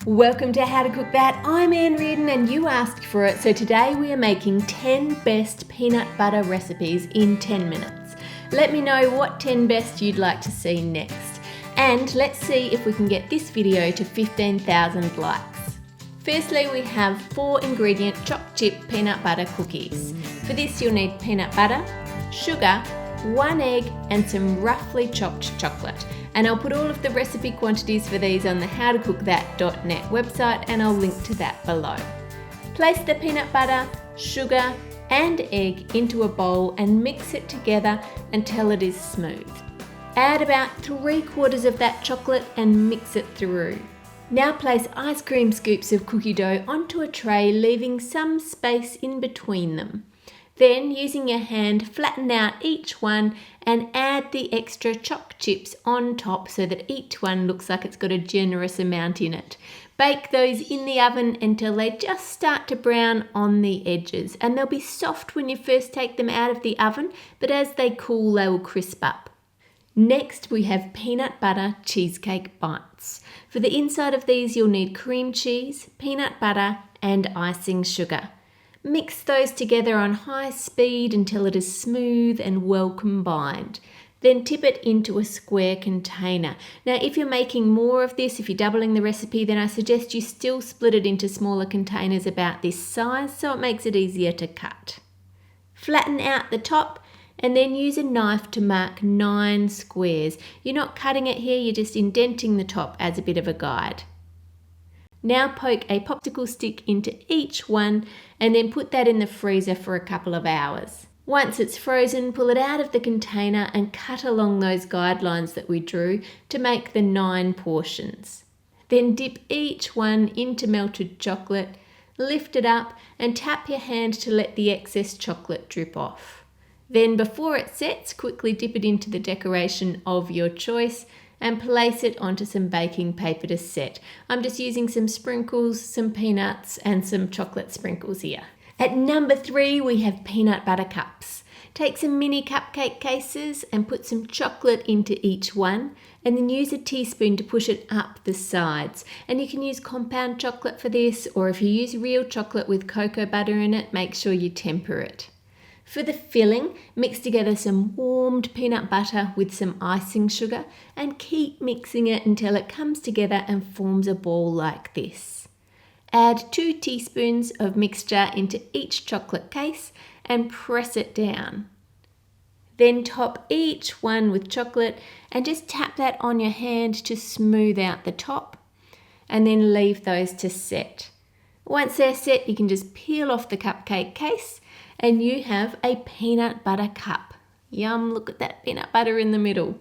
Welcome to How to Cook That. I'm Reardon and you asked for it, so today we are making 10 best peanut butter recipes in 10 minutes. Let me know what 10 best you'd like to see next. And let's see if we can get this video to 15,000 likes. Firstly, we have 4 ingredient chopped chip peanut butter cookies. For this you'll need peanut butter, sugar, 1 egg and some roughly chopped chocolate. And I'll put all of the recipe quantities for these on the howtocookthat.net website and I'll link to that below. Place the peanut butter, sugar and egg into a bowl and mix it together until it is smooth. Add about 3/4 of that chocolate and mix it through. Now place ice cream scoops of cookie dough onto a tray, leaving some space in between them. Then, using your hand, flatten out each one and add the extra chopped chips on top so that each one looks like it's got a generous amount in it. Bake those in the oven until they just start to brown on the edges, and they'll be soft when you first take them out of the oven, but as they cool they will crisp up. Next we have peanut butter cheesecake bites. For the inside of these you'll need cream cheese, peanut butter and icing sugar. Mix those together on high speed until it is smooth and well combined. Then tip it into a square container. Now if you're making more of this, if you're doubling the recipe, then I suggest you still split it into smaller containers about this size so it makes it easier to cut. Flatten out the top and then use a knife to mark 9 squares. You're not cutting it here, you're just indenting the top as a bit of a guide. Now poke a popsicle stick into each one and then put that in the freezer for a couple of hours. Once it's frozen, pull it out of the container and cut along those guidelines that we drew to make the 9 portions. Then dip each one into melted chocolate, lift it up and tap your hand to let the excess chocolate drip off. Then before it sets, quickly dip it into the decoration of your choice and place it onto some baking paper to set. I'm just using some sprinkles, some peanuts and some chocolate sprinkles here. At number 3 we have peanut butter cups. Take some mini cupcake cases and put some chocolate into each one and then use a teaspoon to push it up the sides. And you can use compound chocolate for this, or if you use real chocolate with cocoa butter in it, make sure you temper it. For the filling, mix together some warmed peanut butter with some icing sugar and keep mixing it until it comes together and forms a ball like this. Add 2 teaspoons of mixture into each chocolate case and press it down. Then top each one with chocolate and just tap that on your hand to smooth out the top and then leave those to set. Once they're set, you can just peel off the cupcake case and you have a peanut butter cup. Yum, look at that peanut butter in the middle.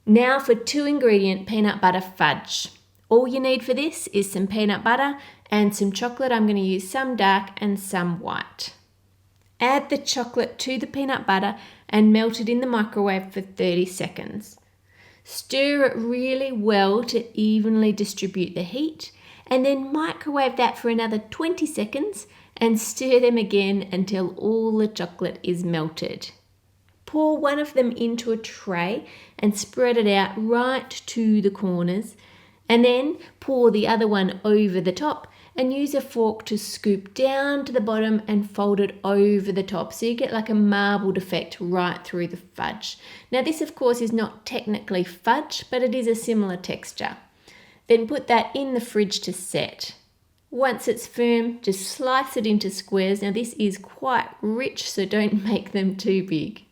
Now for 2 ingredient peanut butter fudge. All you need for this is some peanut butter and some chocolate. I'm going to use some dark and some white. Add the chocolate to the peanut butter and melt it in the microwave for 30 seconds. Stir it really well to evenly distribute the heat and then microwave that for another 20 seconds and stir them again until all the chocolate is melted. Pour one of them into a tray and spread it out right to the corners, and then pour the other one over the top and use a fork to scoop down to the bottom and fold it over the top so you get like a marbled effect right through the fudge. Now this of course is not technically fudge, but it is a similar texture. Then put that in the fridge to set. Once it's firm, just slice it into squares. Now this is quite rich, so don't make them too big.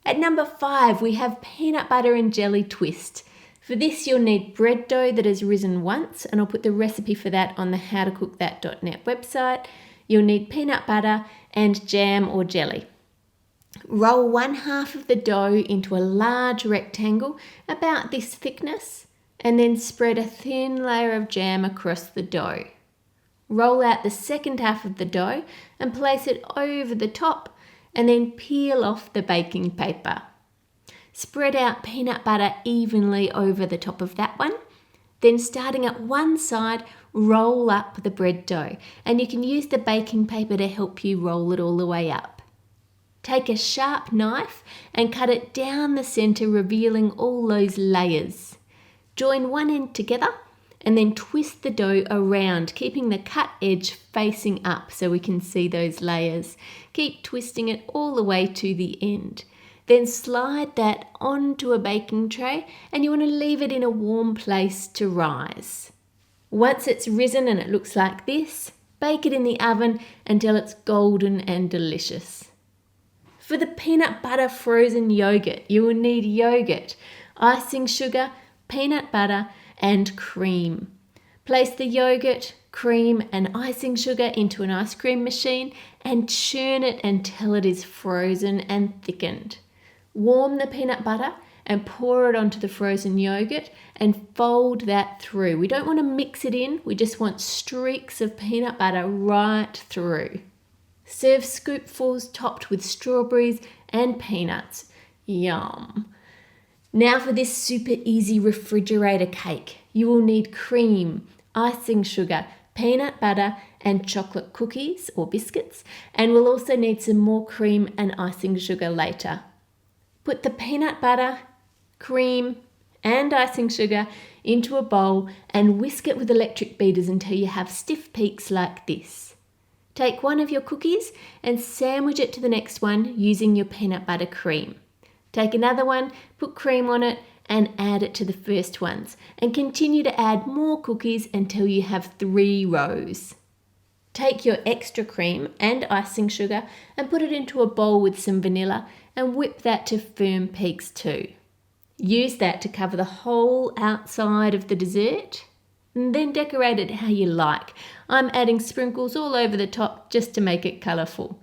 At number 5, we have peanut butter and jelly twist. For this you'll need bread dough that has risen once, and I'll put the recipe for that on the howtocookthat.net website. You'll need peanut butter and jam or jelly. Roll 1/2 of the dough into a large rectangle about this thickness, and then spread a thin layer of jam across the dough. Roll out the second half of the dough and place it over the top and then peel off the baking paper. Spread out peanut butter evenly over the top of that one. Then starting at one side, roll up the bread dough, and you can use the baking paper to help you roll it all the way up. Take a sharp knife and cut it down the center, revealing all those layers. Join one end together and then twist the dough around, keeping the cut edge facing up so we can see those layers. Keep twisting it all the way to the end. Then slide that onto a baking tray, and you want to leave it in a warm place to rise. Once it's risen and it looks like this, bake it in the oven until it's golden and delicious. For the peanut butter frozen yogurt, you will need yogurt, icing sugar, peanut butter, and cream. Place the yogurt, cream, and icing sugar into an ice cream machine and churn it until it is frozen and thickened. Warm the peanut butter and pour it onto the frozen yogurt and fold that through. We don't want to mix it in, we just want streaks of peanut butter right through. Serve scoopfuls topped with strawberries and peanuts. Yum! Now for this super easy refrigerator cake. You will need cream, icing sugar, peanut butter, and chocolate cookies or biscuits, and we'll also need some more cream and icing sugar later. Put the peanut butter, cream, and icing sugar into a bowl and whisk it with electric beaters until you have stiff peaks like this. Take one of your cookies and sandwich it to the next one using your peanut butter cream. Take another one, put cream on it, and add it to the first ones, and continue to add more cookies until you have 3 rows. Take your extra cream and icing sugar and put it into a bowl with some vanilla and whip that to firm peaks too. Use that to cover the whole outside of the dessert, and then decorate it how you like. I'm adding sprinkles all over the top just to make it colourful.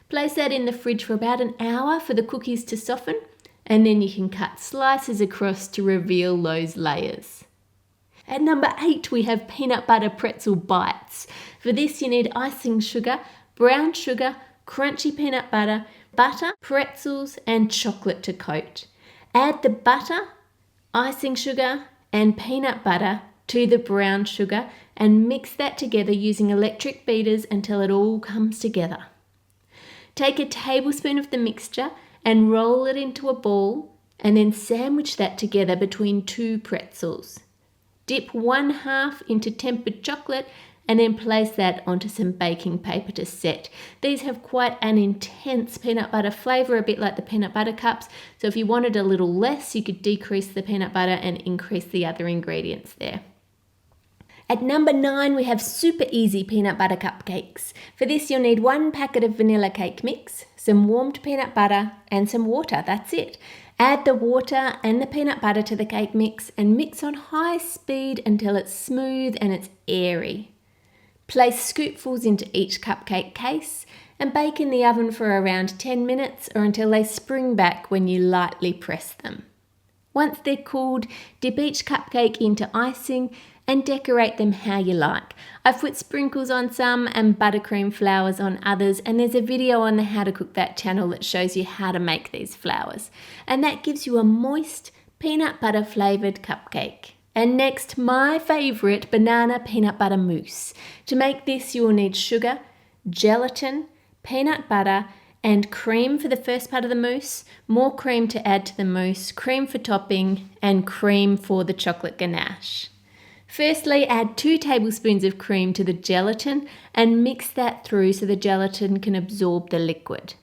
Place that in the fridge for about an hour for the cookies to soften, and then you can cut slices across to reveal those layers. At number 8, we have peanut butter pretzel bites. For this you need icing sugar, brown sugar, crunchy peanut butter, pretzels, and chocolate to coat. Add the butter, icing sugar, and peanut butter to the brown sugar and mix that together using electric beaters until it all comes together. Take a tablespoon of the mixture and roll it into a ball and then sandwich that together between 2 pretzels. Dip 1/2 into tempered chocolate and then place that onto some baking paper to set. These have quite an intense peanut butter flavour, a bit like the peanut butter cups, so if you wanted a little less, you could decrease the peanut butter and increase the other ingredients there. At number 9, we have super easy peanut butter cupcakes. For this, you'll need 1 packet of vanilla cake mix, some warmed peanut butter, and some water. That's it. Add the water and the peanut butter to the cake mix and mix on high speed until it's smooth and it's airy. Place scoopfuls into each cupcake case and bake in the oven for around 10 minutes or until they spring back when you lightly press them. Once they're cooled, dip each cupcake into icing and decorate them how you like. I've put sprinkles on some and buttercream flowers on others, and there's a video on the How to Cook That channel that shows you how to make these flowers. And that gives you a moist, peanut butter flavoured cupcake. And next, my favourite, banana peanut butter mousse. To make this, you will need sugar, gelatin, peanut butter, and cream for the first part of the mousse, more cream to add to the mousse, cream for topping, and cream for the chocolate ganache. Firstly, add 2 tablespoons of cream to the gelatin and mix that through so the gelatin can absorb the liquid.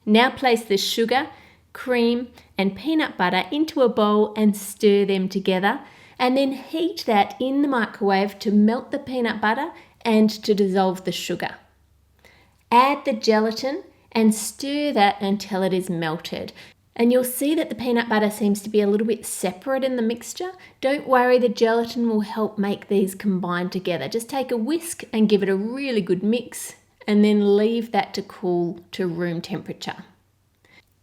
Now place the sugar, cream, and peanut butter into a bowl and stir them together, and then heat that in the microwave to melt the peanut butter and to dissolve the sugar. Add the gelatin and stir that until it is melted. And you'll see that the peanut butter seems to be a little bit separate in the mixture. Don't worry, the gelatin will help make these combine together. Just take a whisk and give it a really good mix and then leave that to cool to room temperature.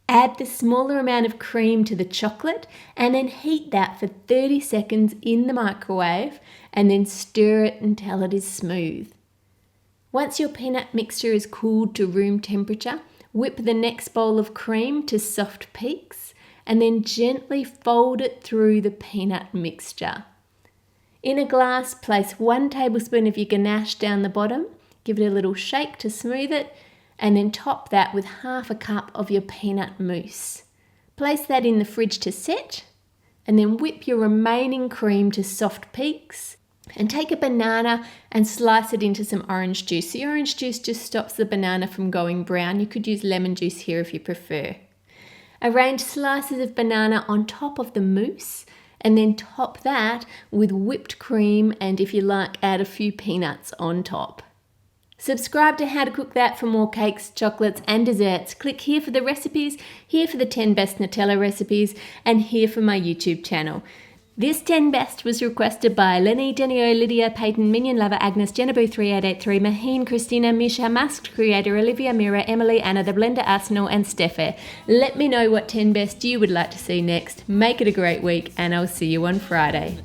Add the smaller amount of cream to the chocolate and then heat that for 30 seconds in the microwave and then stir it until it is smooth. Once your peanut mixture is cooled to room temperature, whip the next bowl of cream to soft peaks and then gently fold it through the peanut mixture. In a glass, place 1 tablespoon of your ganache down the bottom, give it a little shake to smooth it, and then top that with 1/2 cup of your peanut mousse. Place that in the fridge to set, and then whip your remaining cream to soft peaks, And take a banana and slice it into some orange juice. The orange juice just stops the banana from going brown. You could use lemon juice here if you prefer. Arrange slices of banana on top of the mousse and then top that with whipped cream and, if you like, add a few peanuts on top. Subscribe to How to Cook That for more cakes, chocolates and desserts. Click here for the recipes, here for the 10 best Nutella recipes, and here for my YouTube channel. This 10 best was requested by Lenny, Denio, Lydia, Peyton, Minion Lover, Agnes, Jennabu 3883, Maheen, Christina, Misha, Masked Creator, Olivia, Mira, Emily, Anna, The Blender, Arsenal and Steffe. Let me know what 10 best you would like to see next. Make it a great week and I'll see you on Friday.